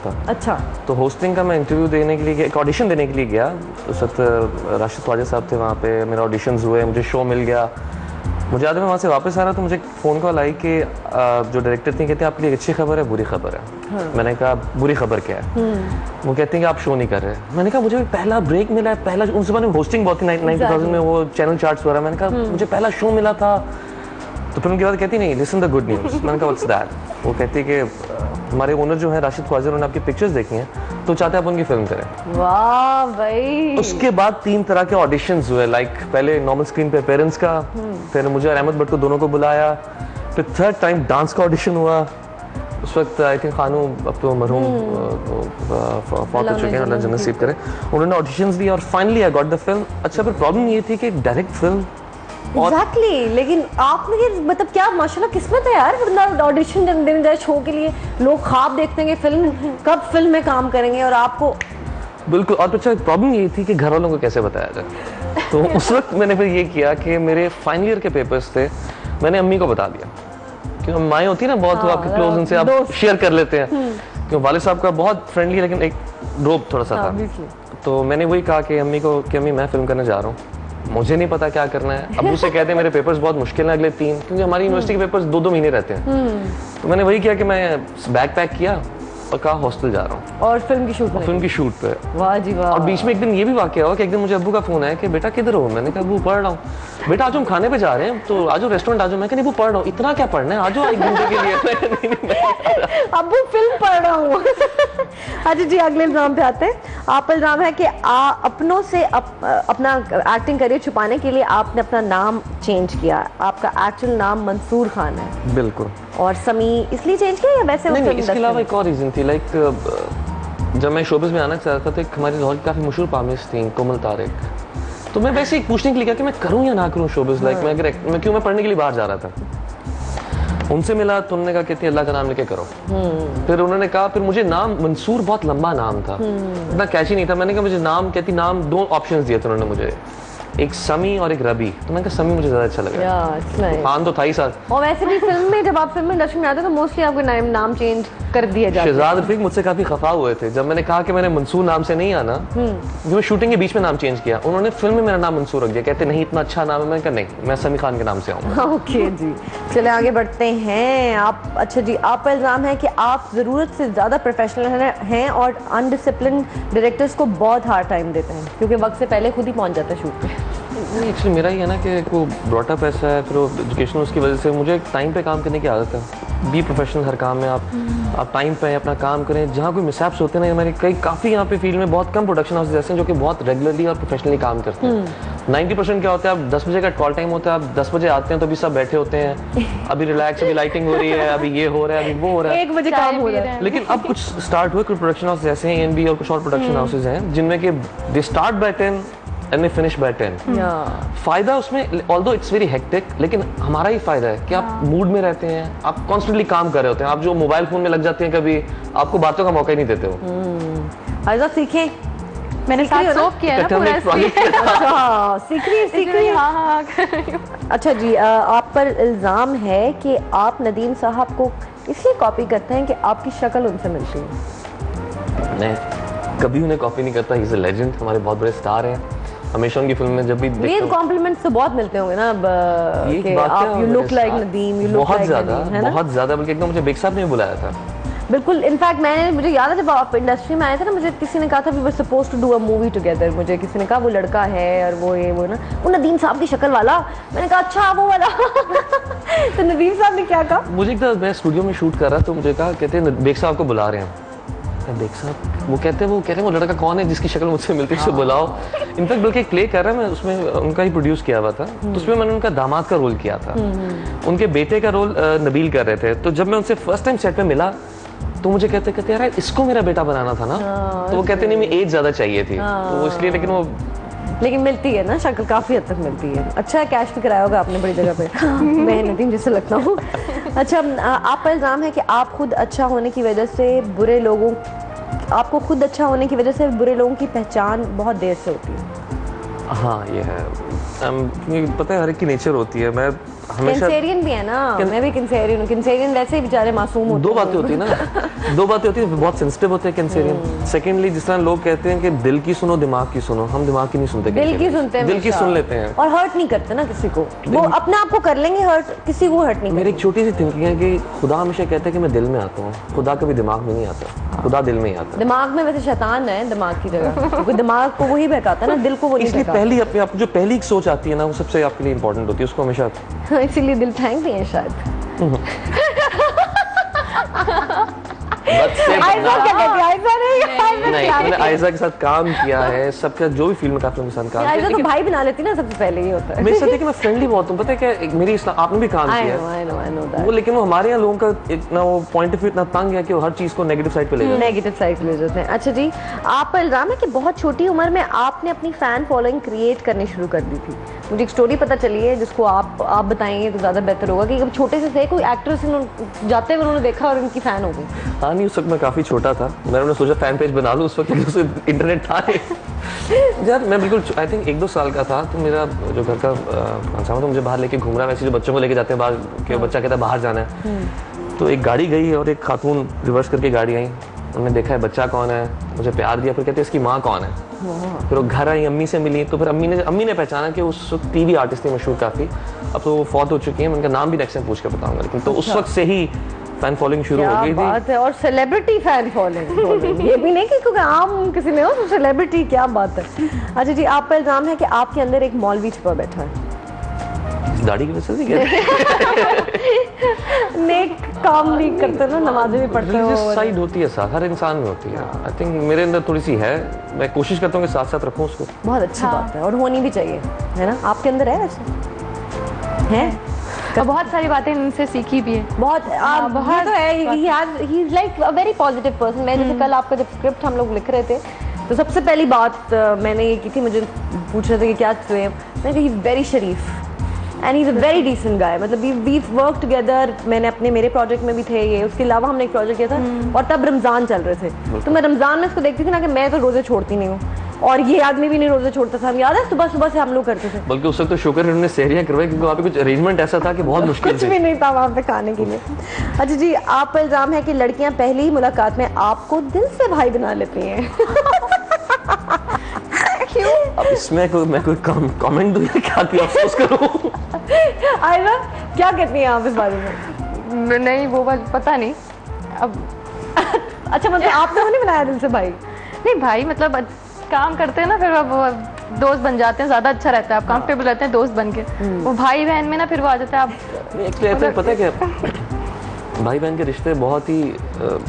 था। अच्छा। तो होस्टिंग का मैं इंटरव्यू देने के लिए, एक ऑडिशन देने के लिए गया। उस वक्त राशिद ख्वाजा साहब थे वहाँ पे, मेरा ऑडिशंस हुए, मुझे शो मिल गया। मुझे याद है मैं वहाँ से वापस आ रहा तो मुझे फ़ोन कॉल आई कि जो डायरेक्टर थी कहते हैं आपके लिए अच्छी खबर है बुरी खबर है। हाँ। मैंने कहा बुरी खबर क्या है? वो कहते हैं कि आप शो नहीं कर रहे। मैंने कहा मुझे पहला ब्रेक मिला है, पहला उस ज़माने में होस्टिंग बहुत थी 90,000 में, वो चैनल चार्ट्स वगैरह। मैंने कहा मुझे पहला शो मिला था। तो फिर उनके बाद कहती नहीं लिसन द गुड न्यूज़। मैंने कहा व्हाट्स दैट? वो कहती है कि हमारे ओनर जो है राशिद ख्वाजा, उन्होंने आपकी पिक्चर्स देखी हैं तो चाहते हैं आप उनकी फिल्म करें। वाह भाई। उसके बाद 3 तरह के ऑडिशंस हुए, लाइक पहले नॉर्मल स्क्रीन पे पेरेंट्स का, फिर मुझे और अहमद भट्ट को दोनों को बुलाया, फिर थर्ड टाइम डांस का ऑडिशन हुआ। उस वक्त आई थिंक खानू अब तो मरहूम फौत हो चुके हैं, अल्लाह जन्नत नसीब करे। उन्होंने ऑडिशंस दिए और finally I got the film. अच्छा, फिर प्रॉब्लम ये थी कि डायरेक्ट फिल्म Exactly, लेकिन आपने ये मतलब क्या माशाल्लाह किस्मत है यार, मतलब ऑडिशन देने जाए शो के लिए, लोग ख्वाब देखते हैं कि कब फिल्म में काम करेंगे और आपको बिल्कुल। और अच्छा प्रॉब्लम ये थी कि घर वालों को कैसे बताया जाए। तो उस वक्त मैंने फिर ये किया कि मेरे फाइनल ईयर के पेपर्स थे, मैंने अम्मी को बता दिया। क्योंकि माएँ होती है ना बहुत, आपके क्लोज, उनसे आप शेयर कर लेते हैं। क्योंकि वालिद साहब का बहुत फ्रेंडली लेकिन एक रोब थोड़ा सा था। तो मैंने वही कहा कि अम्मी को कि अम्मी मैं फिल्म करने जा रहा हूँ, मुझे नहीं पता क्या करना है। अबू से कहते हैं मेरे पेपर्स बहुत मुश्किल हैं अगले 3, क्योंकि हमारी यूनिवर्सिटी के पेपर्स 2-2 महीने रहते हैं। तो मैंने वही किया कि मैं बैग पैक किया और कहा हॉस्टल जा रहा हूँ और फिल्म की शूट पे। वाह जी वाह। और बीच में एक दिन ये भी वाकया हुआ कि एक दिन मुझे अब्बू का फोन आया कि बेटा किधर हो? मैंने कहा अब्बू पढ़ रहा हूँ। बेटा आज हम खाने पे जा रहे हैं तो आज रेस्टोरेंट आ जाओ। मैं नहीं, वो पढ़ रहा हूँ। इतना क्या पढ़ना है, आ जाओ 1 घंटे के लिए। अब्बू फिल्म पढ़ रहा हूँ। अच्छा जी, अगले इल्जाम पे आते हैं। आप इल्जाम है कि अपनों से अपना एक्टिंग करियर छुपाने के लिए आपने अपना नाम चेंज किया। आपका एक्चुअल नाम मंसूर खान है। बिल्कुल। और समी इसलिए चेंज किया या वैसे? नहीं, इसके अलावा एक और रीजन थी। लाइक जब मैं शोबिस में आना चाहता था तो एक हमारी लाहौर की काफ़ी मशहूर पामिस थी कोमल तारिक। तो मैं वैसे ही पूछने के लिए कहा कि मैं करूँ या ना करूँ शोबिस। लाइक मैं पढ़ने के लिए बाहर जा रहा था। उनसे मिला तो उन्होंने कहा कहती अल्लाह का नाम लेके करो। फिर उन्होंने कहा, फिर मुझे नाम मंसूर बहुत लंबा नाम था, इतना कैची नहीं था। मैंने कहा मुझे नाम, कहती नाम 2 ऑप्शंस दिए थे उन्होंने मुझे, एक समी और एक रबी। तो मैंने कहा समी मुझे ज्यादा अच्छा लगा। खान तो था ही साथ। और वैसे भी फिल्म में जब आप फिल्म इंडस्ट्री में आते हैं तो मोस्टली आपके नाम चेंज कर दिया जाता है। शहजाद रफीक मुझसे काफी खफा हुए थे जब मैंने कहा कि मैंने मंसूर नाम से नहीं आना, क्योंकि मैं शूटिंग के बीच में नाम चेंज किया। उन्होंने फिल्म में मेरा नाम मंसूर रख दिया, कहते नहीं इतना अच्छा नाम है। मैंने कहा नहीं, मैं समी खान के नाम से आऊंगा। ओके जी, चले आगे बढ़ते हैं। आप अच्छा जी, आपका इल्जाम है कि आप जरूरत से ज्यादा प्रोफेशनल हैं और अनडिसिप्लिन डायरेक्टर्स को बहुत हार्ड टाइम देते हैं क्योंकि वक्त से पहले खुद ही पहुंच जाता है शूट पे। नहीं, एक्चुअली मेरा ही है ना कि वो ब्रॉटअप ऐसा है, फिर वो एजुकेशन, उसकी वजह से मुझे टाइम पे काम करने की आदत है। बी प्रोफेशनल हर काम में, आप टाइम पे अपना काम करें। जहाँ कोई मिसहैप्स होते हैं ना, हमारे काफ़ी यहाँ पे फील्ड में बहुत कम प्रोडक्शन हाउसेज ऐसे हैं जो कि बहुत रेगुलरली और प्रोफेशनली काम करते हैं। 90% क्या होता है, आप 10 बजे का कॉल टाइम होता है, आप 10 बजे आते हैं तो अभी सब बैठे होते हैं, अभी रिलैक्स, अभी लाइटिंग हो रही है, अभी ये हो रहा है, अभी वो हो रहा है, 1 बजे काम हो रहा है। लेकिन अब कुछ स्टार्ट हुए, कुछ प्रोडक्शन हाउसेज ऐसे हैं एनबी और कुछ और प्रोडक्शन हाउसेज हैं जिनमें कि they start by 10 and they finish by 10। फायदा उसमें, ऑल्दो इट्स वेरी हेक्टिक, लेकिन हमारा ही फायदा है कि आप मूड में रहते हैं, आप कॉन्स्टेंटली काम कर रहे होते हैं। आप जो मोबाइल फोन में लग जाते हैं कभी, आपको बातों का मौका ही नहीं देते हो। आइजा सीखें, मैंने साथ सोफ किया ना पूरा। अच्छा, सीख रही। हाँ। अच्छा जी, आप पर इल्जाम है कि आप नदीम साहब को इसलिए कॉपी करते हैं कि आपकी शक्ल उनसे मिलती है। मैं कभी उन्हें कॉपी नहीं करता। ही इज अ लेजेंड, हमारे बहुत बड़े स्टार हैं। हमेशा उनकी फिल्म में जब भी ये कॉम्प्लीमेंट्स तो बहुत मिलते होंगे ना कि आप you look like Nadeem, you look like Nadeem, है ना? बहुत ज्यादा, बल्कि एकदम मुझे बेग साहब ने बुलाया था। बिल्कुल, इनफैक्ट मुझे याद है जब आप इंडस्ट्री में आए थे ना, मुझे किसी ने कहा था we were supposed to do a movie together. मुझे किसी ने कहा वो लड़का है और वो ना, वो नदीम साहब की शक्ल वाला। मैंने कहा अच्छा वो वाला। तो नदीम साहब ने क्या कहा? मुझे एक बार मैं स्टूडियो में शूट कर रहा तो मुझे कहा, कहते हैं बेग साहब को बुला रहे हैं। बेग साहब, वो कहते हैं वो लड़का कौन है जिसकी शक्ल मुझसे मिलती है, उसे बुलाओ। इनफैक्ट बल्कि एक प्ले कर रहा है, मैं उसमें उनका ही प्रोड्यूस किया हुआ था, तो उसमें मैंने उनका दामाद का रोल किया था। उनके बेटे का रोल नबील कर रहे थे। तो जब मैं उनसे फर्स्ट टाइम सेट पे मिला तो मुझे कहते यार इसको मेरा बेटा बनाना था ना। तो वो कहते नहीं, मैं एज ज्यादा चाहिए थी तो वो इसलिए, लेकिन मिलती है ना शक्ल, काफी हद तक मिलती है। अच्छा कैश भी कराया होगा आपने बड़ी जगह पे। मैं नदीम जैसे लगता हूँ। अच्छा, आप पर इल्जाम है कि आप खुद अच्छा होने की वजह से बुरे लोगों की पहचान बहुत देर से होती है। हाँ ये है, पता है हर एक की नेचर होती है। मैं हमेशा कैंसेरियन भी है ना, मैं भी कैंसेरियन हूँ। कैंसेरियन वैसे ही बेचारे मासूम होते दो बातें होती है ना, दो बातें होती है, बहुत सेंसिटिव होते हैं कैंसेरियन। सेकेंडली, जिस तरह लोग कहते हैं कि दिल की सुनो दिमाग की सुनो, हम दिमाग की नहीं सुनते, दिल की सुनते हैं, दिल की सुन लेते हैं और हर्ट नहीं करते ना किसी को, वो अपने आप को कर लेंगे हर्ट, किसी को हर्ट नहीं। मेरी एक छोटी सी थिंकिंग है कि खुदा हमेशा कहता है कि मैं दिल में आता हूँ, खुदा कभी दिमाग में नहीं आता, खुदा दिल में ही आता है। दिमाग में वैसे शैतान है दिमाग की जगह, क्योंकि दिमाग को वही बहकाता है ना, दिल को वो नहीं इसलिए बहकाता। पहली अपने आप जो पहली एक सोच आती है ना, वो सबसे आपके लिए इंपॉर्टेंट होती है, उसको हमेशा इसीलिए दिल फेंक दिए हैं शायद। आयशा क्या कहती है? आयशा नहीं, मैंने आयशा के साथ काम किया है, सबका जो भी फिल्म में काफी के साथ काम आयशा किया। तो भाई बना लेती ना, सबसे पहले ये होता है। मेरे साथ है कि मैं फ्रेंडली बहुत हूँ, पता है क्या, मेरी आपने भी काम किया है I know that. वो, लेकिन वो हमारे यहाँ लोगों का इतना वो पॉइंट ऑफ व्यू इतना तंग है कि वो हर चीज को नेगेटिव साइड पे ले जाते हैं। नेगेटिव साइड ले जाते हैं। अच्छा जी, आप पर इल्जाम है कि बहुत छोटी उम्र में आपने अपनी फैन फॉलोइंग क्रिएट करनी शुरू कर दी थी। मुझे एक स्टोरी पता चली है जिसको आप बताएंगे तो ज्यादा बेहतर होगा, कि छोटे से थे कोई एक्ट्रेस जाते हुए उन्होंने देखा और उनकी फैन हो गई। हाँ नहीं, उस वक्त मैं काफी छोटा था, मैंने सोचा फैन पेज बना लूं, उस वक्त इंटरनेट था नहीं। यार मैं बिल्कुल आई थिंक 1-2 साल का था, तो मेरा जो घर का कौन सा, तो मुझे बाहर लेके घूम रहा है, वैसे जो बच्चों को लेके जाते हैं बाहर, कि बच्चा कहता है बाहर जाना है, तो एक गाड़ी गई और एक खातून रिवर्स करके गाड़ी आई, उन्होंने देखा है बच्चा कौन है, मुझे प्यार दिया, फिर कहते इसकी माँ कौन है। फिर वो घर आई, अम्मी से मिली, तो फिर अम्मी ने पहचाना कि उस वक्त टीवी आर्टिस्ट थी मशहूर काफ़ी, अब तो वो फौत हो चुकी है, मैं उनका नाम भी नेक्स्ट टाइम पूछ के बताऊंगा, लेकिन तो उस वक्त से ही फैन फॉलोइंग शुरू हो गई थी। बात है, और सेलिब्रिटी फैन फॉलोइंग, ये भी नहीं कि क्योंकि आम किसी ने हो तो सेलिब्रिटी, क्या बात है। अच्छा जी, आप पर इल्जाम है कि आपके अंदर एक मौलवी छुपा बैठा है। दाढ़ी की वजह से क्या नेक काम नहीं करते ना, नमाजें भी पढ़ते हो। साइड होती है, साथ हर इंसान में होती है। आई थिंक मेरे अंदर थोड़ी सी है, मैं कोशिश करता हूँ कि साथ साथ रखूँ उसको। बहुत अच्छी बात है, और होनी भी चाहिए, है ना। आपके अंदर है वैसे है, और बहुत सारी बातें इनसे सीखी भी है। बहुत बहुत तो है। He is like a very positive person. मैं जैसे कल आपका जब स्क्रिप्ट हम लोग लिख रहे थे, तो सबसे पहली बात मैंने ये की थी, मुझे पूछ रहे थे कि क्या चाहिए, मैंने कहा ही इज वेरी शरीफ and he is a very decent guy. मतलब वी वर्क टुगेदर, मैंने अपने मेरे प्रोजेक्ट में भी थे ये, उसके अलावा हमने एक प्रोजेक्ट किया था, और तब रमजान चल रहे थे, तो मैं रमजान में इसको देखती थी ना कि मैं तो रोजे छोड़ती नहीं हूँ, और ये आदमी भी नहीं रोजे छोड़ता था। हम याद है सुबह सुबह से हम लोग करते थे, बल्कि उस वक्त तो शुक्र है उन्होंने सहरियां करवाई, क्योंकि वहाँ पे कुछ अरेंजमेंट ऐसा था कि बहुत मुश्किल कुछ भी नहीं था वहाँ पे खाने के लिए। अच्छा जी, आप पर इल्जाम है कि लड़कियां पहली मुलाकात में आपको दिल से भाई बना लेती हैं। क्यों? अब इसमें मैं कोई कमेंट दूं या क्या अफसोस करूं? आयरा क्या कहती हैं आप इस बारे में? नहीं, वो बात पता नहीं अब। अच्छा, मतलब आप लोगों ने बनाया दिल से भाई? नहीं भाई, मतलब काम करते हैं ना, फिर अब दोस्त बन जाते हैं, ज्यादा अच्छा रहता है, आप कंफर्टेबल रहते हैं दोस्त बन के। वो भाई बहन में ना फिर वो आ जाता है आप। एक्चुअली पता है क्या, भाई बहन के रिश्ते बहुत ही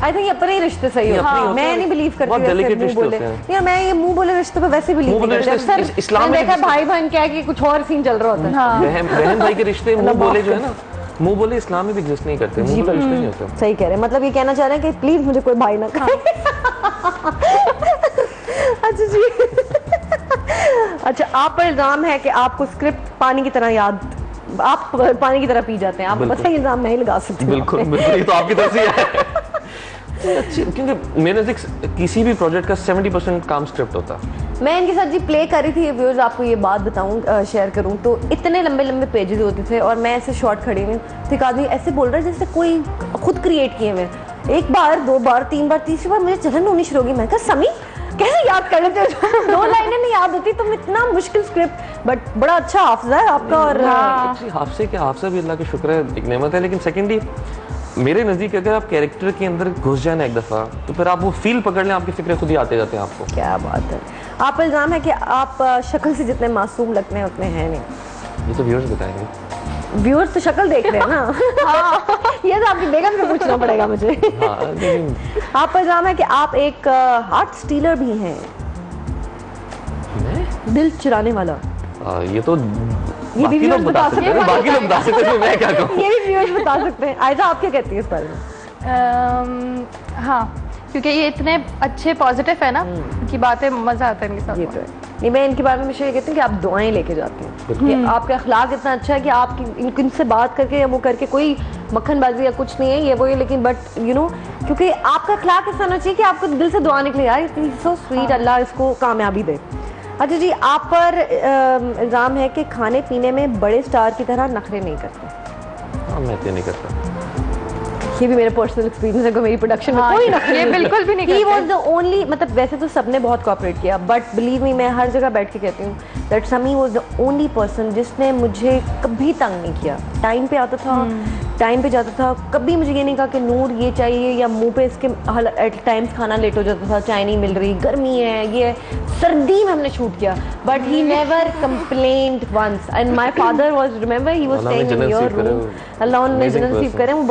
आई थिंक अपने ही रिश्ते सही होते हैं। मैं नहीं बिलीव करती बहुत डेलिकेट मुंह रिश्ते बोले, होते हैं। यार मैं ये मुंह बोले रिश्ते पे वैसे बिलीव नहीं करती। अक्सर इस्लाम मैंने में देखा भाई बहन क्या है कि कुछ और सीन चल रहा होता है। बहन भाई के रिश्ते मुंह बोले जो है ना, मुंह बोले इस्लाम में भी एग्जिस्ट नहीं करते, मुंह बोले रिश्ते नहीं होते। सही कह रहे हैं, मतलब ये कहना चाह रहे हैं कि प्लीज मुझे कोई भाई ना कहे। अच्छा जी, अच्छा, आप पर इल्जाम है कि आपको स्क्रिप्ट पानी की तरह याद, आप पानी की तरह पी जाते हैं। आप बस इल्जाम मैं ही लगा सकती हूँ। बिल्कुल बिल्कुल, ये तो आपकी तरफ से है। क्योंकि मेरे नजदीक किसी भी प्रोजेक्ट का 70% काम स्क्रिप्ट होता है। मैं इनके साथ जी प्ले कर रही थी व्यूअर्स, आपको ये बात बताऊं, शेयर करूं, तो इतने लंबे लंबे पेजेस होते थे, और मैं ऐसे शॉर्ट खड़ी हुई, तो एक आदमी ऐसे बोल रहा है जैसे कोई खुद क्रिएट किए हुए। एक बार, 2 बार, 3 बार, तीसरी बार मुझे जलन होनी शुरू हो गई। मैं कहा समी कैसे याद कर लेते हो? 2 लाइनें नहीं याद होती, तुम इतना मुश्किल स्क्रिप्ट, बट बड़ा अच्छा हाफिजा है आपका। और हाफसे क्या, हाफसा भी अल्लाह का शुक्र है, एक नेमत है। लेकिन सेकेंडली मेरे नज़दीक अगर आप कैरेक्टर के अंदर घुस जाए ना एक दफ़ा, तो फिर आप वो फील पकड़ लें, आपकी फिक्रें खुद ही आते जाते हैं आपको। क्या बात है। आप पर इल्जाम है कि आप शक्ल से जितने मासूम लगते हैं उतने हैं नहीं। ये तो व्यूअर्स बताएंगे। व्यूअर्स तो शक्ल देख रहे हैं ना। हाँ, ये तो आपकी बेगम से पूछना पड़ेगा मुझे। हाँ, लेकिन आप पर इल्जाम है कि आप एक हार्ट स्टीलर भी हैं। दिल चुराने वाला। ये तो ये भी बाकी लोग व्यूअर्स बता बता सकते सकते हैं, बाकी लोग बता सकते हैं, मैं क्या कहूँ। ये भी व्यूअर्स बता सकते हैं। आयशा आप क्या कहती है इस बारे में? हाँ, क्योंकि ये इतने अच्छे पॉजिटिव है ना कि बातें मजा आता है इनके साथ। ये तो है। नहीं, मैं इनके बारे में हमेशा ये कहती हूँ कि आप दुआएं लेके जाती हैं, कि आपका अखलाक इतना अच्छा है कि आपकी इनसे बात करके या वो करके कोई मक्खनबाजी या कुछ नहीं है, ये वो ये, लेकिन बट यू नो, क्योंकि आपका अखलाक ऐसा होना चाहिए कि आपको दिल से दुआ निकले, यार इतनी सो स्वीट, अल्लाह इसको कामयाबी दे। अच्छा जी, आप पर इल्ज़ाम है कि खाने पीने में बड़े स्टार की तरह नखरे नहीं करते। हाँ, मैं तो नहीं करता। ये भी मेरा पर्सनल एक्सपीरियंस है कि मेरी प्रोडक्शन में हाँ, कोई ये नखरे बिल्कुल भी नहीं He करते। was the only, मतलब वैसे तो सबने बहुत कोऑपरेट किया, बट बिलीव मी, मैं हर जगह बैठ के कहती हूँ दैट समी वाज द ओनली पर्सन जिसने मुझे कभी तंग नहीं किया। टाइम पे आता था, टाइम पे जाता था, कभी मुझे ये नहीं कहा कि नूर ये चाहिए, या मुंह पे इसके एट टाइम्स खाना लेट हो जाता था, चाय नहीं मिल रही, गर्मी है, ये है। सर्दी में हमने शूट किया, but he never complained once. And my father was, remember, he was all alone staying इन जन्नत योर नसीब करे, रूम। अल्लाह उन्हें amazing जन्नत नसीब person। करे। वो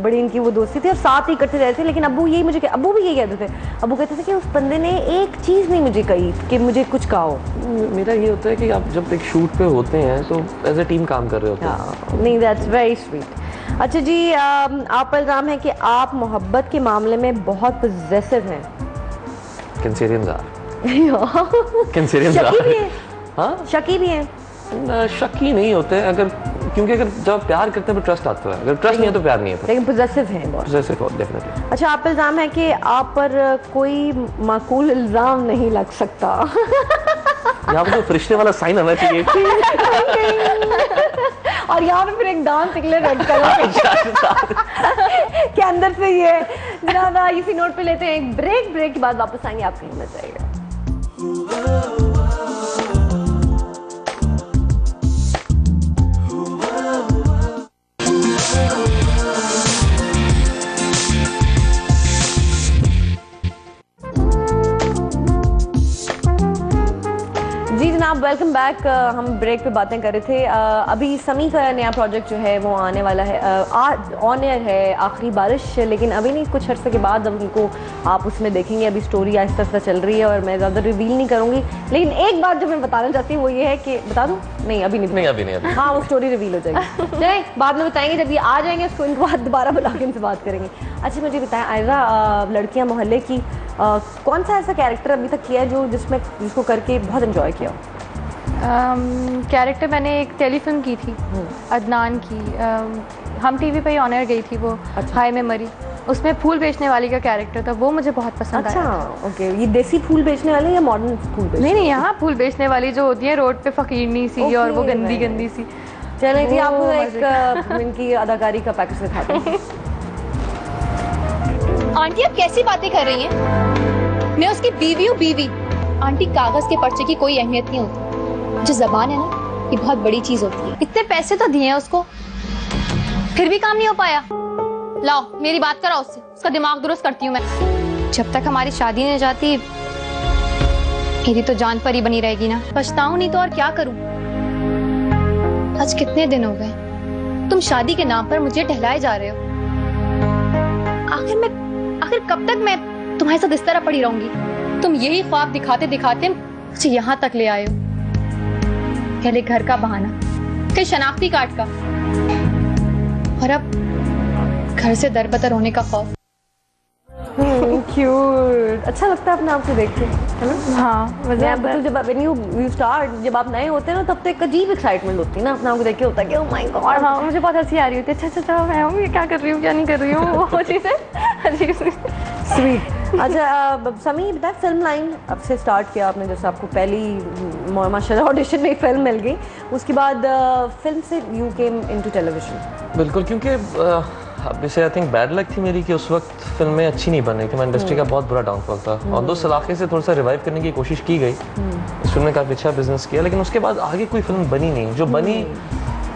बड़ी इनकी वो दोस्ती थी और साथ ही इकट्ठे रहते थे। लेकिन अब्बू यही मुझे, अब्बू भी यही कहते थे, अब्बू कहते थे कि उस बंदे ने एक चीज़ नहीं मुझे कही कि मुझे कुछ कहो। मेरा ये होता है कि आप जब एक शूट पे होते हैं तो एज ए टीम काम कर रहे होते हैं। नहीं, दैट्स वेरी स्वीट। अच्छा जी, आप पर इल्ज़ाम है कि आप मोहब्बत के मामले में बहुत पॉजेसिव हैं। कैंसेरियंस शकी भी हैं, हाँ, शकी भी हैं। शकी नहीं होते अगर, क्योंकि अगर जब प्यार करते हैं तो ट्रस्ट आता है, अगर ट्रस्ट नहीं है तो प्यार नहीं है। लेकिन पॉजेसिव हैं बहुत। डेफिनेटली। अच्छा, आप पर इल्ज़ाम है कि आप पर कोई माकूल इल्ज़ाम नहीं लग सकता। यहाँ पे तो फरिश्ते वाला साइन आना चाहिए। और यहाँ पे फिर एक डांस निकले रेड कलर के अंदर से ये जनाब, इसी नोट पे लेते हैं एक ब्रेक के बाद वापस आएंगे, आपको हिम्मत जाएगा। जी जनाब, वेलकम बैक। हम ब्रेक पे बातें कर रहे थे। अभी समी का नया प्रोजेक्ट जो है वो आने वाला है, ऑन एयर है, आखिरी बारिश, लेकिन अभी नहीं, कुछ अर्से के बाद अब उनको आप उसमें देखेंगे। अभी स्टोरी आहिस्ता आहिस्ता चल रही है और मैं ज़्यादा रिवील नहीं करूँगी, लेकिन एक बात जो मैं बताना चाहती हूँ वो ये है कि, बता दूँ? नहीं, अभी नहीं, अभी नहीं। हाँ, वो स्टोरी रिवील हो जाएगी। चलें, बाद में बताएंगे जब ये आ जाएंगे, उसको इनको बाद दोबारा बुला के इनसे बात करेंगे। अच्छा, मुझे बताएं आयरा, लड़कियाँ मोहल्ले की कौन सा ऐसा कैरेक्टर अभी तक किया है जो जिसको करके बहुत एंजॉय किया? कैरेक्टर मैंने एक टेलीफिल्म की थी अदनान की, हम टीवी पे ही ऑनर गई थी वो। अच्छा। हाई मेमोरी, उसमें फूल बेचने वाली का कैरेक्टर था, वो मुझे बहुत पसंद अच्छा, आया। ओके। ये देसी फूल बेचने वाले या मॉडर्न फूल बेचने? नहीं, यहाँ फूल बेचने वाली जो होती है रोड पे, फकीरनी सी और वो गंदी right, गंदी सी। चलें जी, वो आपको मजे एक इनकी अदाकारी का पैकेज दिखाते हैं। आंटी आप कैसी बातें कर रही हैं? मैं उसकी बीवी हूँ, बीवी। आंटी, कागज के पर्चे की कोई अहमियत नहीं होती, जो जबान है ना, ये बहुत बड़ी चीज होती है। इतने पैसे तो दिए हैं उसको, फिर भी काम नहीं हो पाया। लाओ मेरी बात कराओ उससे, उसका दिमाग दुरुस्त करती हूँ मैं। जब तक हमारी शादी नहीं जाती मेरी तो जान पर ही बनी रहेगी ना। पछताऊं नहीं तो और क्या करूं। आज कितने दिन हो गए तुम शादी के नाम पर मुझे टहलाए जा रहे हो। आखिर कब तक मैं तुम्हारे साथ इस तरह पड़ी रहूंगी? तुम यही ख्वाब दिखाते दिखाते मुझे यहाँ तक ले आए हो। पहले घर का बहाना, फिर शनाख्ती कार्ड का, और अब घर से दरबदर होने का खौफ। क्यूट, अच्छा लगता है अपने आप को देख के, है ना? हाँ, मजा आता है। जब जब आप नए होते हैं ना, तब तो एक अजीब एक्साइटमेंट होती है ना, अपने आप को देख के होता है कि ओह माय गॉड। हाँ, मुझे बहुत हंसी आ रही होती है। अच्छा मैं हूँ, ये क्या कर रही हूँ, क्या नहीं कर रही हूँ, वो चीज़ें अजीब सी। स्वीट। अच्छा, समी बता, फिल्म लाइन अब से स्टार्ट किया आपने, जैसे आपको पहली माशाल्लाह ऑडिशन में फिल्म मिल गई, उसके बाद फिल्म से यू केम इनटू टेलीविजन। बिल्कुल, क्योंकि जैसे आई थिंक बैड लक थी मेरी कि उस वक्त फिल्में अच्छी नहीं बन रही थी। मैं इंडस्ट्री का बहुत बुरा डाउनफॉल था और दो सलाखे से थोड़ा सा रिवाइव करने की कोशिश की गई। इस फिल्म ने काफ़ी अच्छा बिजनेस किया, लेकिन उसके बाद आगे कोई फिल्म बनी नहीं। जो बनी,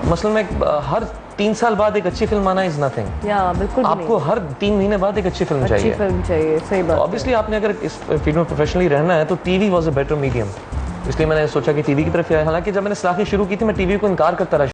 मसलन में हर 3 साल बाद एक अच्छी फिल्म आना इज नथिंग। या बिल्कुल आपको हर 3 महीने बाद एक अच्छी फिल्म चाहिए। सही बात। ऑब्वियसली आपने अगर इस फील्ड में प्रोफेशनली रहना है तो TV was a better medium, इसलिए मैंने सोचा कि टीवी की तरफ आया। हालांकि जब मैंने सलाखें शुरू की थी मैं टीवी को इनकार करता रहा।